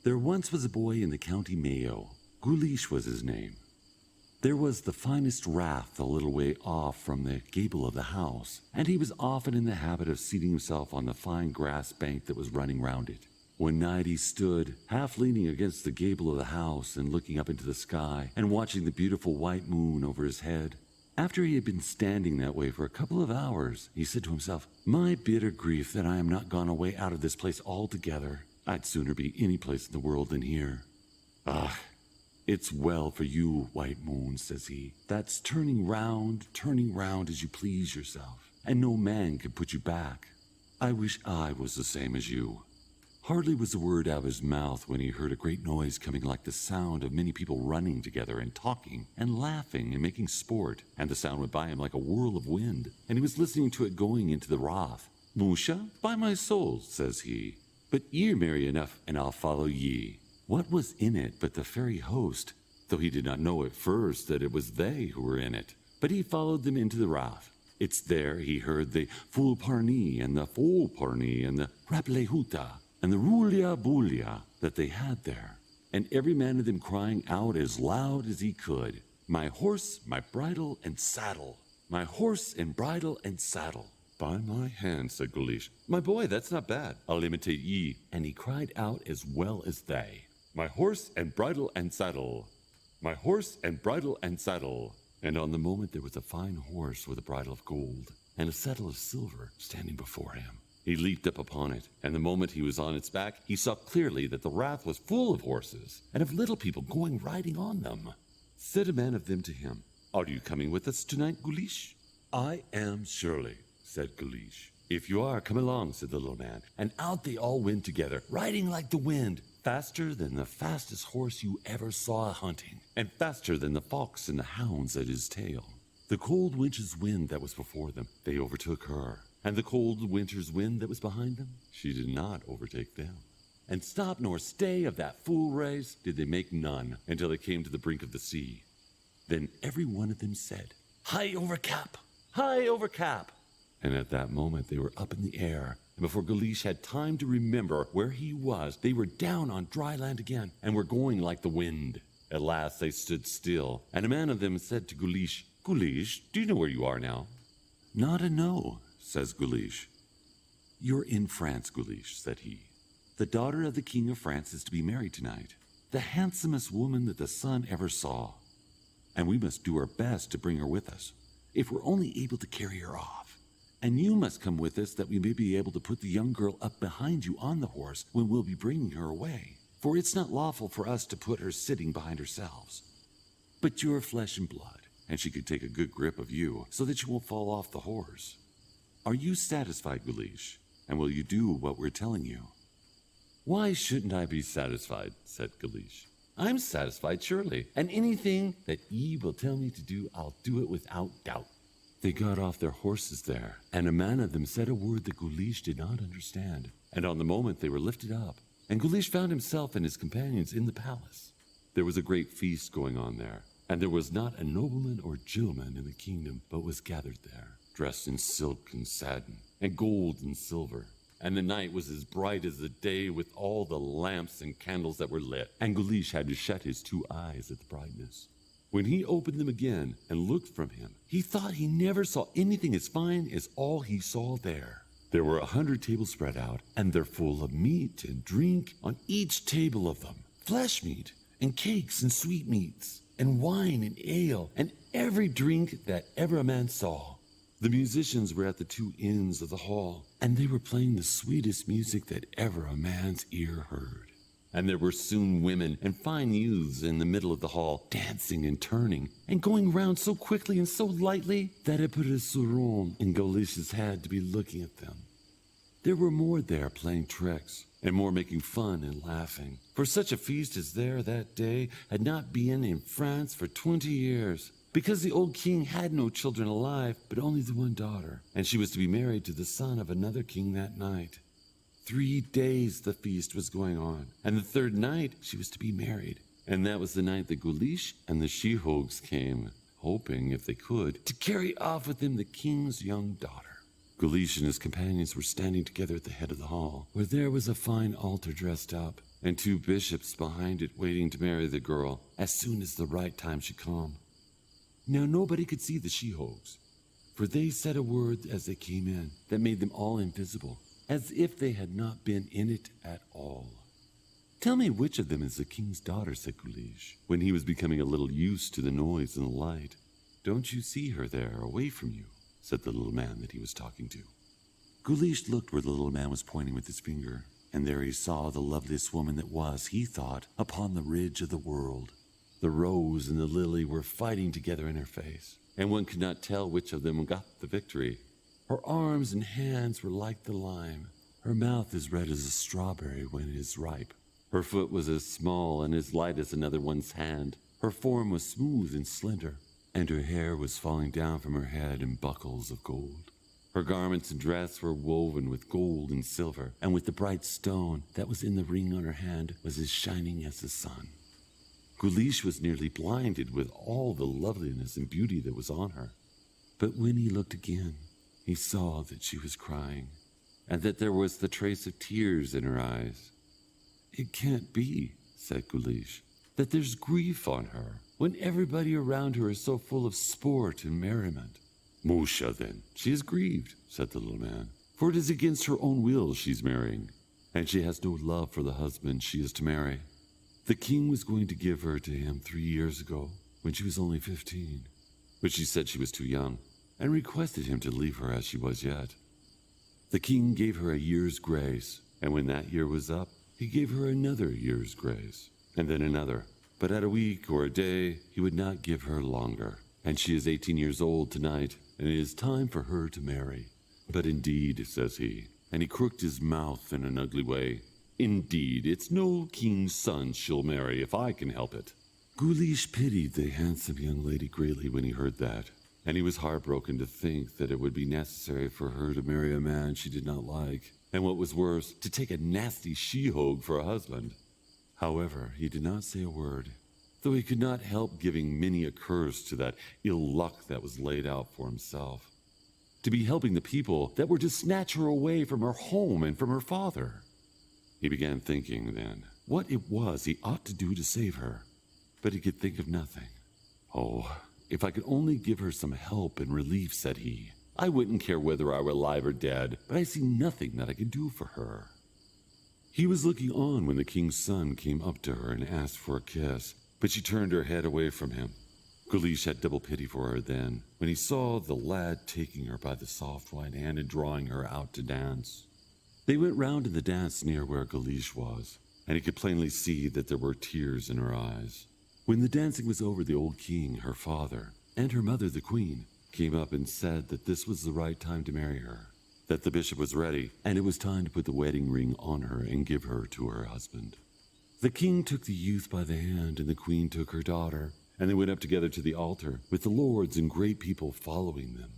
There once was a boy in the county Mayo. Guleesh was his name. There was the finest rath a little way off from the gable of the house, and he was often in the habit of seating himself on the fine grass bank that was running round it. One night he stood, half leaning against the gable of the house and looking up into the sky and watching the beautiful white moon over his head. After he had been standing that way for a couple of hours, he said to himself, "My bitter grief that I am not gone away out of this place altogether. I'd sooner be any place in the world than here. Ah, it's well for you, white moon," says he, "that's turning round as you please yourself, and no man can put you back. I wish I was the same as you." Hardly was the word out of his mouth when he heard a great noise coming like the sound of many people running together and talking and laughing and making sport, and the sound went by him like a whirl of wind, and he was listening to it going into the rath. "Musha, by my soul," says he, "but ye're merry enough, and I'll follow ye." What was in it but the fairy host, though he did not know at first that it was they who were in it, but he followed them into the rath. It's there he heard the full parnee and the full parnee and the raplehuta and the rulia bulia that they had there, and every man of them crying out as loud as he could, "My horse, my bridle and saddle, my horse and bridle and saddle." "By my hand," said Guleesh, "my boy, that's not bad. I'll imitate ye." And he cried out as well as they, "My horse and bridle and saddle, my horse and bridle and saddle." And on the moment there was a fine horse with a bridle of gold and a saddle of silver standing before him. He leaped up upon it, and the moment he was on its back, he saw clearly that the rath was full of horses, and of little people going riding on them. Said a man of them to him, "Are you coming with us tonight, Guleesh?" "I am, surely," said Guleesh. "If you are, come along," said the little man, and out they all went together, riding like the wind, faster than the fastest horse you ever saw hunting, and faster than the fox and the hounds at his tail. The cold winter's wind that was before them, they overtook her, and the cold winter's wind that was behind them, she did not overtake them. And stop nor stay of that fool race did they make none, until they came to the brink of the sea. Then every one of them said, "High over cap! High over cap!" And at that moment they were up in the air, and before Guleesh had time to remember where he was, they were down on dry land again, and were going like the wind. At last they stood still, and a man of them said to Guleesh, "Guleesh, do you know where you are now?" "Not a know," says Guleesh. "You're in France, Guleesh," said he. "The daughter of the King of France is to be married tonight, the handsomest woman that the sun ever saw, and we must do our best to bring her with us, if we're only able to carry her off. And you must come with us that we may be able to put the young girl up behind you on the horse when we'll be bringing her away, for it's not lawful for us to put her sitting behind ourselves. But you're flesh and blood, and she could take a good grip of you, so that you won't fall off the horse. Are you satisfied, Guleesh, and will you do what we're telling you?" "Why shouldn't I be satisfied?" said Guleesh. "I'm satisfied, surely, and anything that ye will tell me to do, I'll do it without doubt." They got off their horses there, and a man of them said a word that Guleesh did not understand, and on the moment they were lifted up, and Guleesh found himself and his companions in the palace. There was a great feast going on there, and there was not a nobleman or gentleman in the kingdom but was gathered there, dressed in silk and satin, and gold and silver. And the night was as bright as the day with all the lamps and candles that were lit, and Guleesh had to shut his 2 eyes at the brightness. When he opened them again and looked from him, he thought he never saw anything as fine as all he saw there. There were 100 tables spread out, and they're full of meat and drink on each table of them, flesh meat and cakes and sweetmeats, and wine and ale, and every drink that ever a man saw. The musicians were at the 2 ends of the hall, and they were playing the sweetest music that ever a man's ear heard. And there were soon women and fine youths in the middle of the hall, dancing and turning, and going round so quickly and so lightly that it put a suron in Guleesh's head to be looking at them. There were more there playing tricks, and more making fun and laughing, for such a feast as there that day had not been in France for 20 years, because the old king had no children alive, but only the one daughter, and she was to be married to the son of another king that night. 3 days the feast was going on, and the 3rd night she was to be married, and that was the night that Guleesh and the sheehogues came, hoping, if they could, to carry off with them the king's young daughter. Guleesh and his companions were standing together at the head of the hall, where there was a fine altar dressed up, and 2 bishops behind it waiting to marry the girl as soon as the right time should come. Now nobody could see the she-hogs, for they said a word as they came in that made them all invisible, as if they had not been in it at all. "Tell me which of them is the king's daughter," said Guleesh, when he was becoming a little used to the noise and the light. "Don't you see her there, away from you?" said the little man that he was talking to. Guleesh looked where the little man was pointing with his finger, and there he saw the loveliest woman that was, he thought, upon the ridge of the world. The rose and the lily were fighting together in her face, and one could not tell which of them got the victory. Her arms and hands were like the lime. Her mouth as red as a strawberry when it is ripe. Her foot was as small and as light as another one's hand. Her form was smooth and slender, and her hair was falling down from her head in buckles of gold. Her garments and dress were woven with gold and silver, and with the bright stone that was in the ring on her hand was as shining as the sun. Guleesh was nearly blinded with all the loveliness and beauty that was on her. But when he looked again, he saw that she was crying, and that there was the trace of tears in her eyes. "It can't be," said Guleesh, "that there's grief on her, when everybody around her is so full of sport and merriment." "Musha, then, she is grieved," said the little man, "for it is against her own will she's marrying, and she has no love for the husband she is to marry. The king was going to give her to him 3 years ago, when she was only 15, but she said she was too young, and requested him to leave her as she was yet. The king gave her a year's grace, and when that year was up, he gave her another year's grace, and then another. But at a week or a day, he would not give her longer, and she is 18 years old tonight, and it is time for her to marry. But indeed, says he, and he crooked his mouth in an ugly way, indeed, it's no king's son she'll marry if I can help it." Guleesh pitied the handsome young lady greatly when he heard that, and he was heartbroken to think that it would be necessary for her to marry a man she did not like, and what was worse, to take a nasty she-hog for a husband. However, he did not say a word, though he could not help giving many a curse to that ill luck that was laid out for himself. To be helping the people that were to snatch her away from her home and from her father. He began thinking, then, what it was he ought to do to save her, but he could think of nothing. "Oh, if I could only give her some help and relief," said he. "I wouldn't care whether I were alive or dead, but I see nothing that I can do for her." He was looking on when the king's son came up to her and asked for a kiss, but she turned her head away from him. Guleesh had double pity for her then, when he saw the lad taking her by the soft white hand and drawing her out to dance. They went round in the dance near where Guleesh was, and he could plainly see that there were tears in her eyes. When the dancing was over, the old king, her father, and her mother, the queen, came up and said that this was the right time to marry her, that the bishop was ready, and it was time to put the wedding ring on her and give her to her husband. The king took the youth by the hand, and the queen took her daughter, and they went up together to the altar, with the lords and great people following them.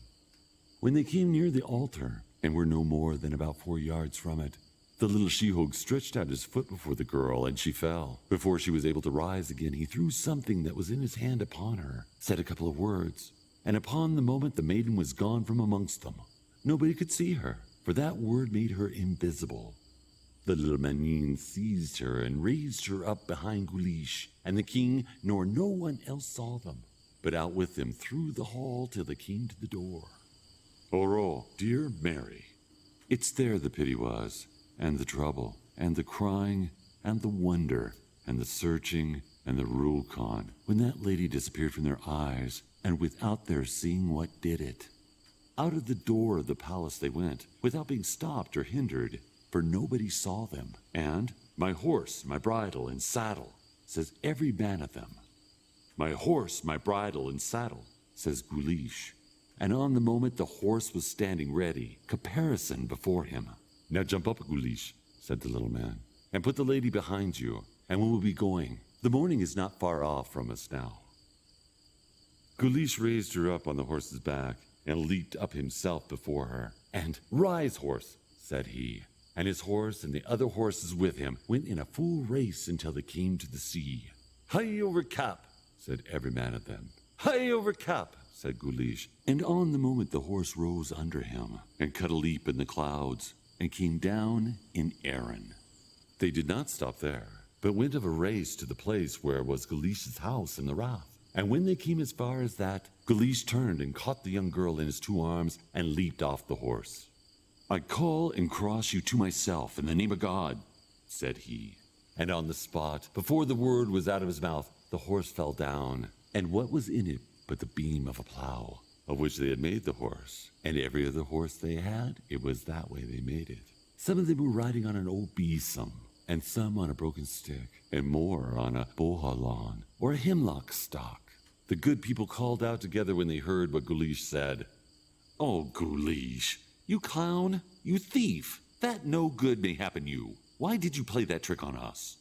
When they came near the altar, and were no more than about 4 yards from it, the little she-hog stretched out his foot before the girl, and she fell. Before she was able to rise again, he threw something that was in his hand upon her, said a couple of words, and upon the moment the maiden was gone from amongst them. Nobody could see her, for that word made her invisible. The little manine seized her and raised her up behind Guleesh, and the king nor no one else saw them, but out with them through the hall till they came to the door. "Oh, dear Mary!" It's there the pity was, and the trouble, and the crying, and the wonder, and the searching, and the rule-con, when that lady disappeared from their eyes, and without their seeing what did it. Out of the door of the palace they went, without being stopped or hindered, for nobody saw them. And, "My horse, my bridle, and saddle," says every man of them. "My horse, my bridle, and saddle," says Guleesh. And on the moment the horse was standing ready, caparisoned before him. "Now jump up, Guleesh," said the little man, "and put the lady behind you, and we will be going. The morning is not far off from us now." Guleesh raised her up on the horse's back, and leaped up himself before her. And, "Rise, horse," said he, and his horse and the other horses with him went in a full race until they came to the sea. "Hie over cap," said every man of them. "Hie over cap," said Guleesh, and on the moment the horse rose under him, and cut a leap in the clouds, and came down in Erin. They did not stop there, but went of a race to the place where was Guleesh's house in the rath. And when they came as far as that, Guleesh turned and caught the young girl in his 2 arms and leaped off the horse. "I call and cross you to myself in the name of God," said he. And on the spot, before the word was out of his mouth, the horse fell down, and what was in it but the beam of a plough, of which they had made the horse, and every other horse they had, it was that way they made it. Some of them were riding on an old besom, and some on a broken stick, and more on a bohalawn, or a hemlock stalk. The good people called out together when they heard what Guleesh said. "Oh, Guleesh, you clown, you thief, that no good may happen you. Why did you play that trick on us?"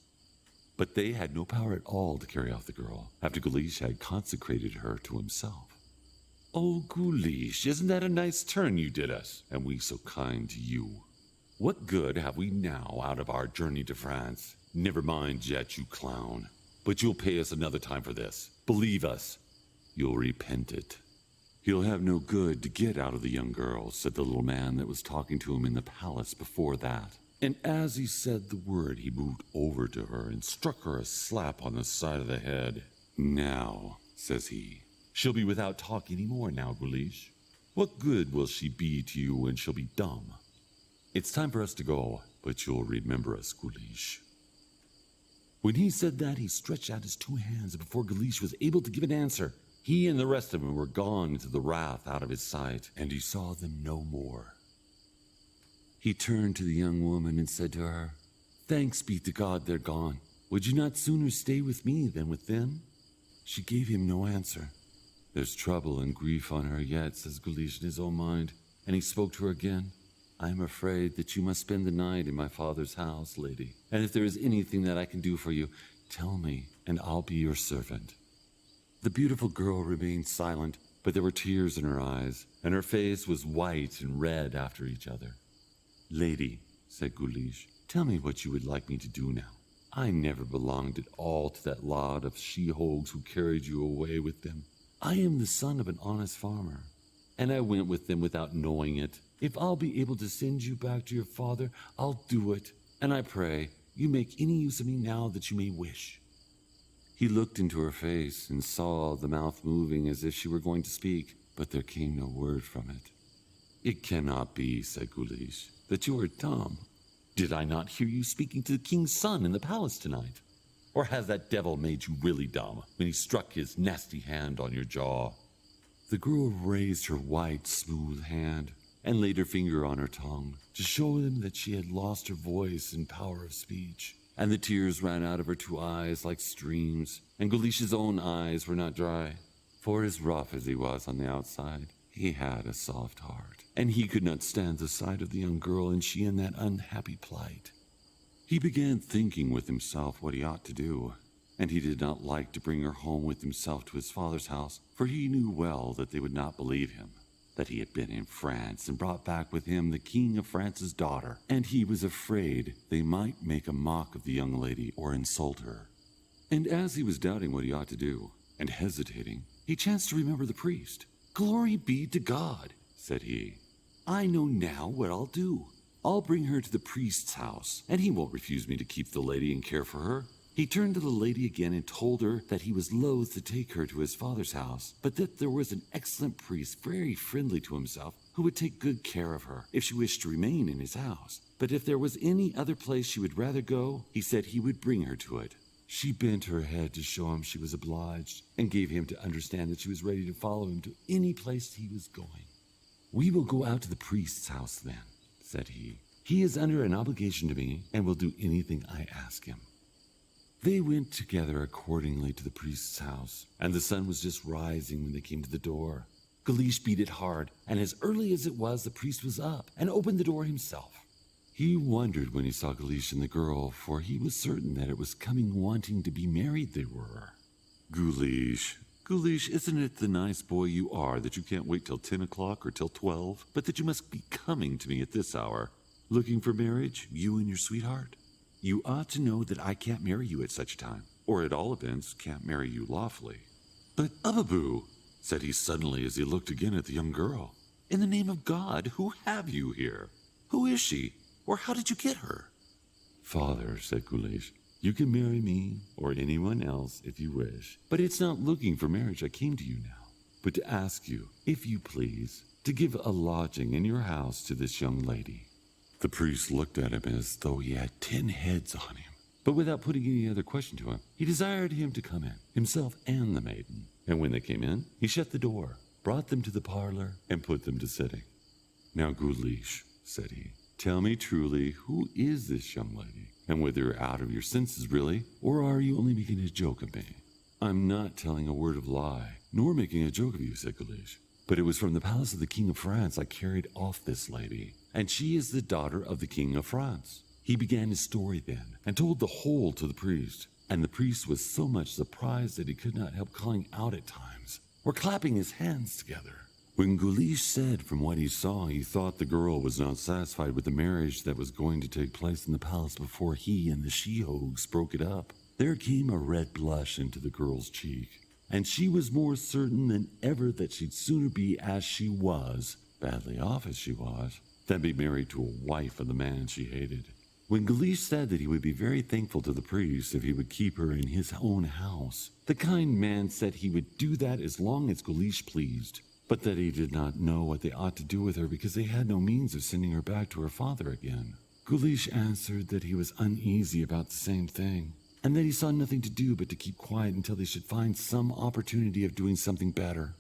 But they had no power at all to carry off the girl, after Guleesh had consecrated her to himself. "Oh, Guleesh, isn't that a nice turn you did us, and we so kind to you? What good have we now out of our journey to France? Never mind yet, you clown, but you'll pay us another time for this. Believe us, you'll repent it." "He'll have no good to get out of the young girl," said the little man that was talking to him in the palace before that. And as he said the word, he moved over to her and struck her a slap on the side of the head. "Now," says he, "she'll be without talk any more now, Guleesh. What good will she be to you when she'll be dumb? It's time for us to go, but you'll remember us, Guleesh." When he said that, he stretched out his 2 hands, and before Guleesh was able to give an answer, he and the rest of them were gone into the rath out of his sight, and he saw them no more. He turned to the young woman and said to her, "Thanks be to God they're gone. Would you not sooner stay with me than with them?" She gave him no answer. "There's trouble and grief on her yet," says Guleesh in his own mind, and he spoke to her again. "I am afraid that you must spend the night in my father's house, lady, and if there is anything that I can do for you, tell me, and I'll be your servant." The beautiful girl remained silent, but there were tears in her eyes, and her face was white and red after each other. "Lady," said Guleesh, "tell me what you would like me to do now. I never belonged at all to that lot of she-hogs who carried you away with them. I am the son of an honest farmer, and I went with them without knowing it. If I'll be able to send you back to your father, I'll do it, and I pray you make any use of me now that you may wish." He looked into her face and saw the mouth moving as if she were going to speak, but there came no word from it. "It cannot be," said Guleesh, "that you are dumb. Did I not hear you speaking to the king's son in the palace tonight? Or has that devil made you really dumb when he struck his nasty hand on your jaw?" The girl raised her white, smooth hand and laid her finger on her tongue to show him that she had lost her voice and power of speech, and the tears ran out of her 2 eyes like streams, and Guleesh's own eyes were not dry, for as rough as he was on the outside, he had a soft heart, and he could not stand the sight of the young girl and she in that unhappy plight. He began thinking with himself what he ought to do, and he did not like to bring her home with himself to his father's house, for he knew well that they would not believe him, that he had been in France and brought back with him the king of France's daughter, and he was afraid they might make a mock of the young lady or insult her. And as he was doubting what he ought to do, and hesitating, he chanced to remember the priest. "Glory be to God," said he. "I know now what I'll do. I'll bring her to the priest's house, and he won't refuse me to keep the lady and care for her." He turned to the lady again and told her that he was loath to take her to his father's house, but that there was an excellent priest, very friendly to himself, who would take good care of her if she wished to remain in his house. But if there was any other place she would rather go, he said he would bring her to it. She bent her head to show him she was obliged, and gave him to understand that she was ready to follow him to any place he was going. "We will go out to the priest's house then," said he. "He is under an obligation to me, and will do anything I ask him." They went together accordingly to the priest's house, and the sun was just rising when they came to the door. Guleesh beat it hard, and as early as it was, the priest was up, and opened the door himself. He wondered when he saw Guleesh and the girl, for he was certain that it was coming wanting to be married they were. Guleesh, isn't it the nice boy you are that you can't wait till 10 o'clock or till 12, but that you must be coming to me at this hour, looking for marriage, you and your sweetheart? You ought to know that I can't marry you at such a time, or at all events can't marry you lawfully." "But, Ubbubboo," said he suddenly as he looked again at the young girl, "in the name of God, who have you here? Who is she? Or how did you get her?" Father, said Guleesh, you can marry me or anyone else if you wish, but it's not looking for marriage I came to you now, but to ask you, if you please, to give a lodging in your house to this young lady. The priest looked at him as though he had 10 heads on him, but without putting any other question to him, he desired him to come in, himself and the maiden. And when they came in, he shut the door, brought them to the parlor, and put them to sitting. Now, Guleesh, said he, tell me truly, who is this young lady, and whether you're out of your senses really, or are you only making a joke of me? I'm not telling a word of lie, nor making a joke of you, said Guleesh, but it was from the palace of the King of France I carried off this lady, and she is the daughter of the King of France. He began his story then, and told the whole to the priest, and the priest was so much surprised that he could not help calling out at times, or clapping his hands together. When Guleesh said from what he saw he thought the girl was not satisfied with the marriage that was going to take place in the palace before he and the she-hogs broke it up, there came a red blush into the girl's cheek, and she was more certain than ever that she'd sooner be as she was, badly off as she was, than be married to a wife of the man she hated. When Guleesh said that he would be very thankful to the priest if he would keep her in his own house, the kind man said he would do that as long as Guleesh pleased, but that he did not know what they ought to do with her because they had no means of sending her back to her father again. Guleesh answered that he was uneasy about the same thing, and that he saw nothing to do but to keep quiet until they should find some opportunity of doing something better.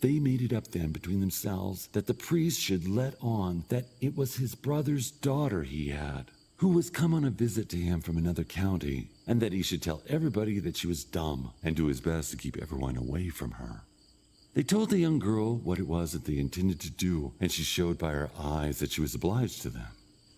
They made it up then between themselves that the priest should let on that it was his brother's daughter he had, who was come on a visit to him from another county, and that he should tell everybody that she was dumb, and do his best to keep everyone away from her. They told the young girl what it was that they intended to do, and she showed by her eyes that she was obliged to them.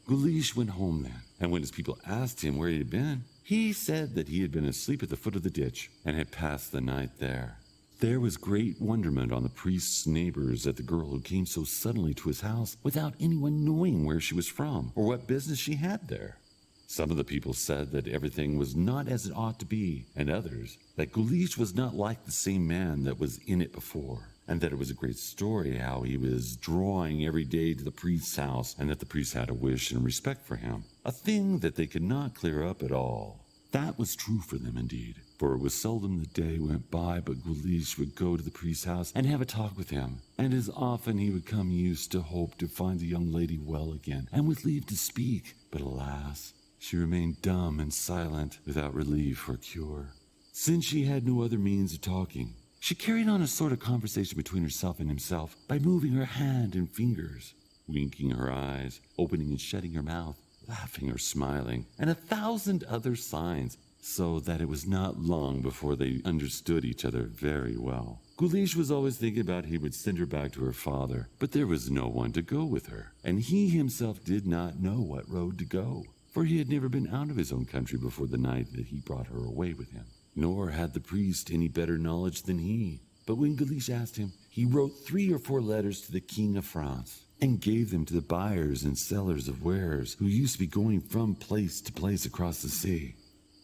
Guleesh went home then, and when his people asked him where he had been, he said that he had been asleep at the foot of the ditch, and had passed the night there. There was great wonderment on the priest's neighbors at the girl who came so suddenly to his house without anyone knowing where she was from, or what business she had there. Some of the people said that everything was not as it ought to be, and others that Guleesh was not like the same man that was in it before, and that it was a great story how he was drawing every day to the priest's house, and that the priest had a wish and respect for him, a thing that they could not clear up at all. That was true for them indeed, for it was seldom the day went by but Guleesh would go to the priest's house and have a talk with him, and as often he would come used to hope to find the young lady well again, and with leave to speak, but alas, she remained dumb and silent, without relief or cure. Since she had no other means of talking, she carried on a sort of conversation between herself and himself by moving her hand and fingers, winking her eyes, opening and shutting her mouth, laughing or smiling, and 1,000 other signs, so that it was not long before they understood each other very well. Guleesh was always thinking about he would send her back to her father, but there was no one to go with her, and he himself did not know what road to go, for he had never been out of his own country before the night that he brought her away with him, nor had the priest any better knowledge than he. But when Guleesh asked him, he wrote 3 or 4 letters to the King of France, and gave them to the buyers and sellers of wares who used to be going from place to place across the sea.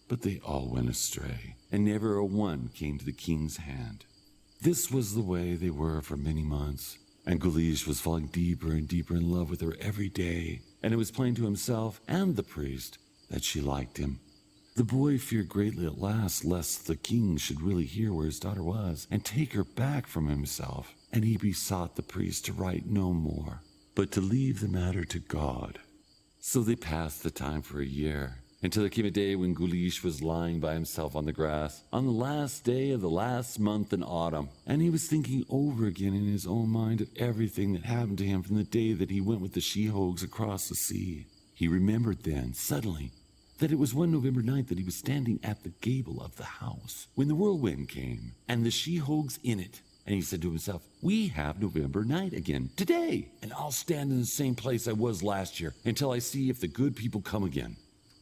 But they all went astray, and never a one came to the king's hand. This was the way they were for many months, and Guleesh was falling deeper and deeper in love with her every day, and it was plain to himself and the priest that she liked him. The boy feared greatly at last lest the king should really hear where his daughter was and take her back from himself, and he besought the priest to write no more, but to leave the matter to God. So they passed the time for a year, until there came a day when Guleesh was lying by himself on the grass, on the last day of the last month in autumn, and he was thinking over again in his own mind of everything that happened to him from the day that he went with the she-hogs across the sea. He remembered then, suddenly, that it was one November night that he was standing at the gable of the house, when the whirlwind came, and the she-hogs in it. And he said to himself, we have November night again today, and I'll stand in the same place I was last year until I see if the good people come again.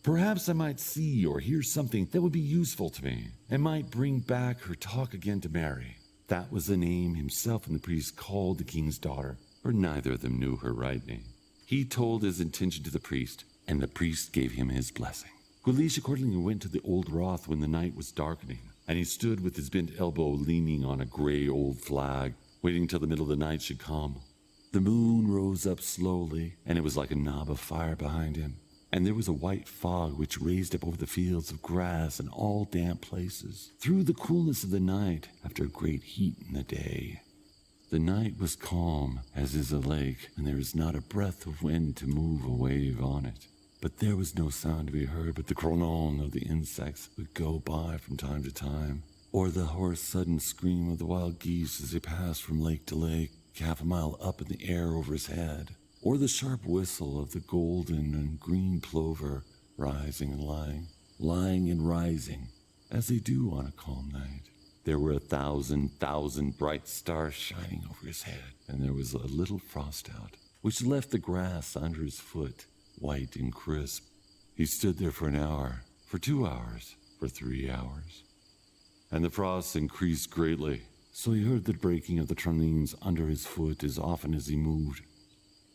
Perhaps I might see or hear something that would be useful to me, and might bring back her talk again to Mary. That was the name himself and the priest called the king's daughter, for neither of them knew her right name. He told his intention to the priest, and the priest gave him his blessing. Guleesh accordingly went to the old Roth when the night was darkening, and he stood with his bent elbow leaning on a grey old flag, waiting till the middle of the night should come. The moon rose up slowly, and it was like a knob of fire behind him, and there was a white fog which raised up over the fields of grass and all damp places, through the coolness of the night after a great heat in the day. The night was calm, as is a lake, and there is not a breath of wind to move a wave on it. But there was no sound to be heard but the cronon of the insects that would go by from time to time, or the hoarse sudden scream of the wild geese as they passed from lake to lake, half a mile up in the air over his head, or the sharp whistle of the golden and green plover rising and lying and rising, as they do on a calm night. There were 1,000 bright stars shining over his head, and there was a little frost out, which left the grass under his foot white and crisp. He stood there for an hour, for 2 hours, for 3 hours, and the frost increased greatly, so he heard the breaking of the tramlines under his foot as often as he moved.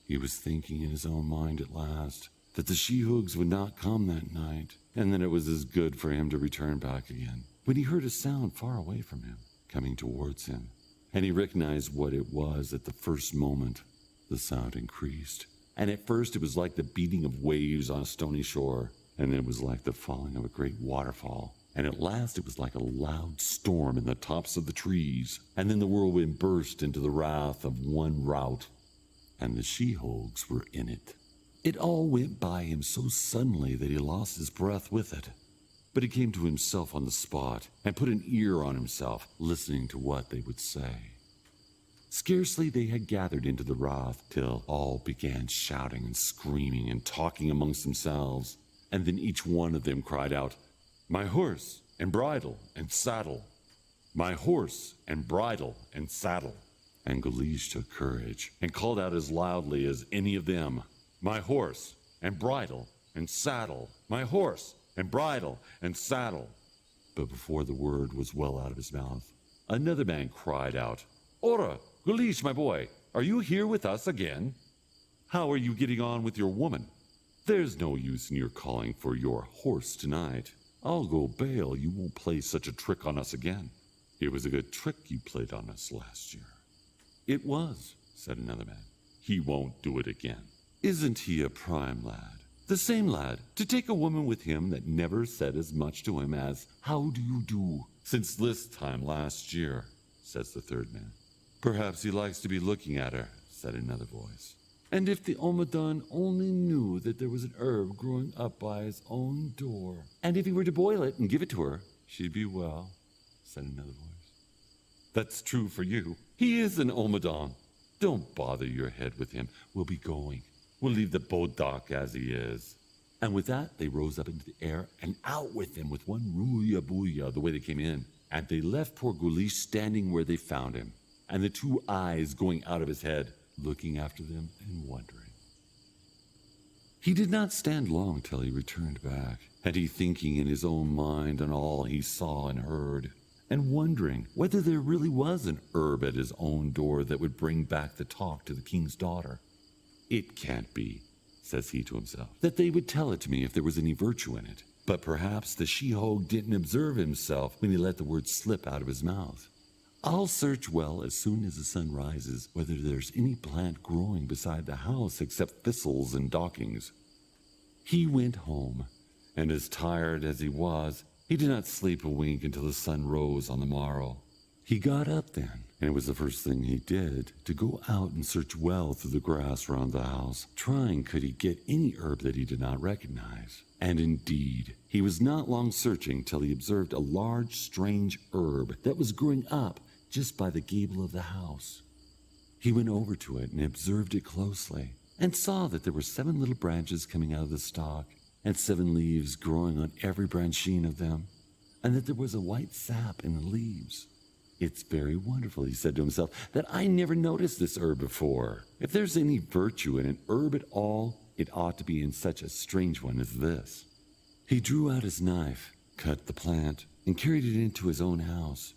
He was thinking in his own mind at last that the she-hogs would not come that night, and that it was as good for him to return back again, when he heard a sound far away from him, coming towards him, and he recognized what it was at the first moment. The sound increased, and at first it was like the beating of waves on a stony shore, and then it was like the falling of a great waterfall, and at last it was like a loud storm in the tops of the trees, and then the whirlwind burst into the wrath of one rout, and the she-hogs were in it. It all went by him so suddenly that he lost his breath with it. But he came to himself on the spot, and put an ear on himself, listening to what they would say. Scarcely they had gathered into the rath, till all began shouting and screaming and talking amongst themselves, and then each one of them cried out, "My horse, and bridle, and saddle! My horse, and bridle, and saddle!" And Guleesh took courage, and called out as loudly as any of them, "My horse, and bridle, and saddle! My horse, and bridle, and saddle!" But before the word was well out of his mouth, another man cried out, "Ora, Guleesh, my boy, are you here with us again? How are you getting on with your woman? There's no use in your calling for your horse tonight. I'll go bail you won't play such a trick on us again. It was a good trick you played on us last year." "It was," said another man. "He won't do it again. Isn't he a prime lad? The same lad, to take a woman with him that never said as much to him as, 'How do you do?' since this time last year," says the third man. "Perhaps he likes to be looking at her," said another voice. "And if the Omadon only knew that there was an herb growing up by his own door, and if he were to boil it and give it to her, she'd be well," said another voice. "That's true for you. He is an Omadon. Don't bother your head with him. We'll be going. We'll leave the bodak as he is." And with that they rose up into the air, and out with them with one rooya booya the way they came in, and they left poor Guleesh standing where they found him, and the two eyes going out of his head, looking after them and wondering. He did not stand long till he returned back, and he thinking in his own mind on all he saw and heard, and wondering whether there really was an herb at his own door that would bring back the talk to the king's daughter. "It can't be," says he to himself, "that they would tell it to me if there was any virtue in it. But perhaps the she-hog didn't observe himself when he let the word slip out of his mouth. I'll search well as soon as the sun rises whether there's any plant growing beside the house except thistles and dockings." He went home, and as tired as he was, he did not sleep a wink until the sun rose on the morrow. He got up then, and it was the first thing he did, to go out and search well through the grass round the house, trying could he get any herb that he did not recognize. And indeed, he was not long searching till he observed a large strange herb that was growing up just by the gable of the house. He went over to it and observed it closely, and saw that there were 7 little branches coming out of the stalk, and 7 leaves growing on every branchine of them, and that there was a white sap in the leaves. "It's very wonderful," he said to himself, "that I never noticed this herb before. If there's any virtue in an herb at all, it ought to be in such a strange one as this." He drew out his knife, cut the plant, and carried it into his own house,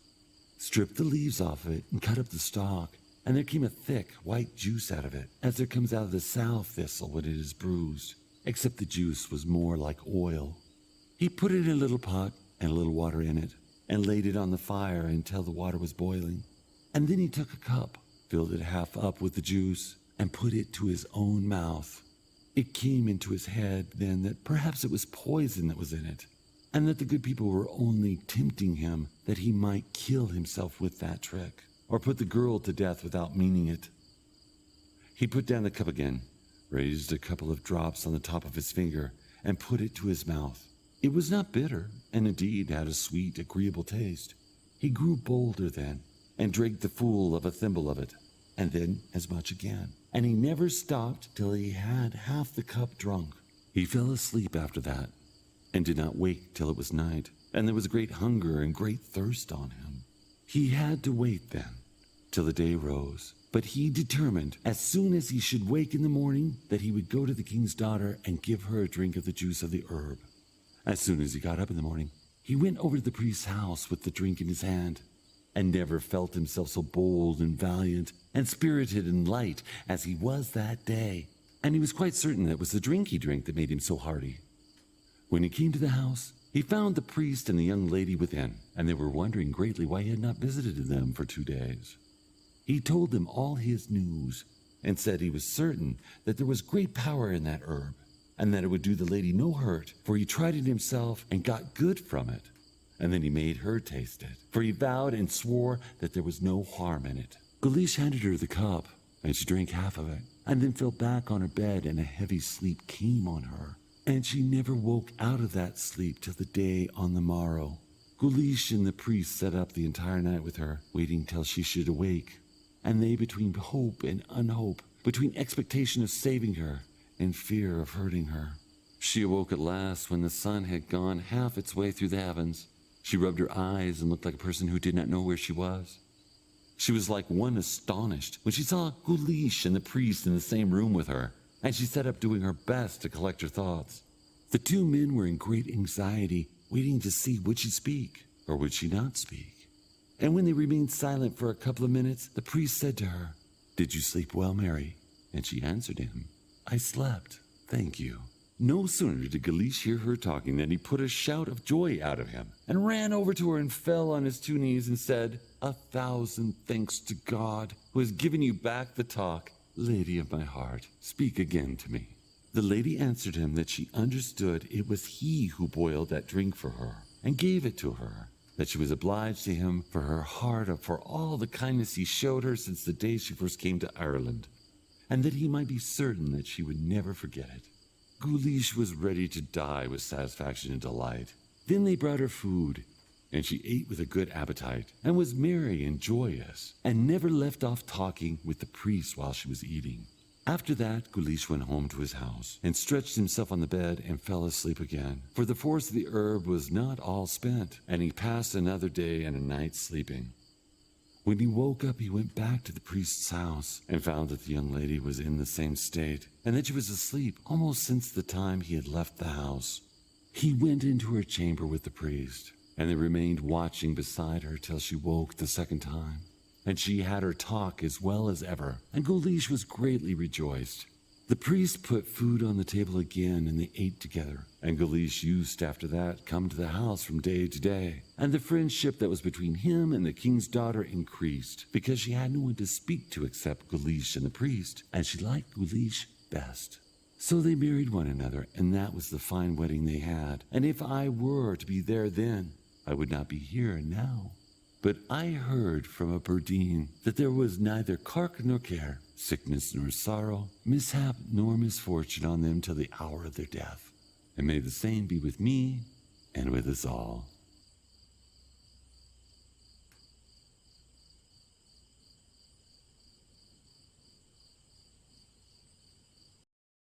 stripped the leaves off of it, and cut up the stalk, and there came a thick white juice out of it, as there comes out of the sow thistle when it is bruised, except the juice was more like oil. He put it in a little pot, and a little water in it, and laid it on the fire until the water was boiling. And then he took a cup, filled it half up with the juice, and put it to his own mouth. It came into his head then that perhaps it was poison that was in it, and that the good people were only tempting him that he might kill himself with that trick, or put the girl to death without meaning it. He put down the cup again, raised a couple of drops on the top of his finger, and put it to his mouth. It was not bitter, and indeed had a sweet, agreeable taste. He grew bolder then, and drank the full of a thimble of it, and then as much again, and he never stopped till he had half the cup drunk. He fell asleep after that, and did not wake till it was night, and there was great hunger and great thirst on him. He had to wait then, till the day rose, but he determined, as soon as he should wake in the morning, that he would go to the king's daughter and give her a drink of the juice of the herb. As soon as he got up in the morning, he went over to the priest's house with the drink in his hand, and never felt himself so bold and valiant and spirited and light as he was that day, and he was quite certain that it was the drink he drank that made him so hearty. When he came to the house, he found the priest and the young lady within, and they were wondering greatly why he had not visited them for 2 days. He told them all his news, and said he was certain that there was great power in that herb, and that it would do the lady no hurt, for he tried it himself and got good from it. And then he made her taste it, for he vowed and swore that there was no harm in it. Guleesh handed her the cup, and she drank half of it, and then fell back on her bed, and a heavy sleep came on her, and she never woke out of that sleep till the day on the morrow. Guleesh and the priest sat up the entire night with her, waiting till she should awake, and they between hope and unhope, between expectation of saving her and fear of hurting her. She awoke at last when the sun had gone half its way through the heavens. She rubbed her eyes and looked like a person who did not know where she was. She was like one astonished when she saw Guleesh and the priest in the same room with her, and she sat up doing her best to collect her thoughts. The 2 men were in great anxiety, waiting to see would she speak or would she not speak. And when they remained silent for a couple of minutes, the priest said to her, "Did you sleep well, Mary?" And she answered him, "I slept, thank you." No sooner did Guleesh hear her talking than he put a shout of joy out of him, and ran over to her and fell on his 2 knees and said, "1,000 thanks to God, who has given you back the talk. Lady of my heart, speak again to me." The lady answered him that she understood it was he who boiled that drink for her, and gave it to her, that she was obliged to him for her heart and for all the kindness he showed her since the day she first came to Ireland, and that he might be certain that she would never forget it. Guleesh was ready to die with satisfaction and delight. Then they brought her food, and she ate with a good appetite, and was merry and joyous, and never left off talking with the priest while she was eating. After that, Guleesh went home to his house, and stretched himself on the bed and fell asleep again, for the force of the herb was not all spent, and he passed another day and a night sleeping. When he woke up, he went back to the priest's house, and found that the young lady was in the same state, and that she was asleep almost since the time he had left the house. He went into her chamber with the priest, and they remained watching beside her till she woke the second time, and she had her talk as well as ever, and Guleesh was greatly rejoiced. The priest put food on the table again, and they ate together, and Guleesh used after that come to the house from day to day, and the friendship that was between him and the king's daughter increased, because she had no one to speak to except Guleesh and the priest, and she liked Guleesh best. So they married one another, and that was the fine wedding they had, and if I were to be there then, I would not be here now. But I heard from a birdeen that there was neither cark nor care, sickness nor sorrow, mishap nor misfortune on them till the hour of their death. And may the same be with me and with us all.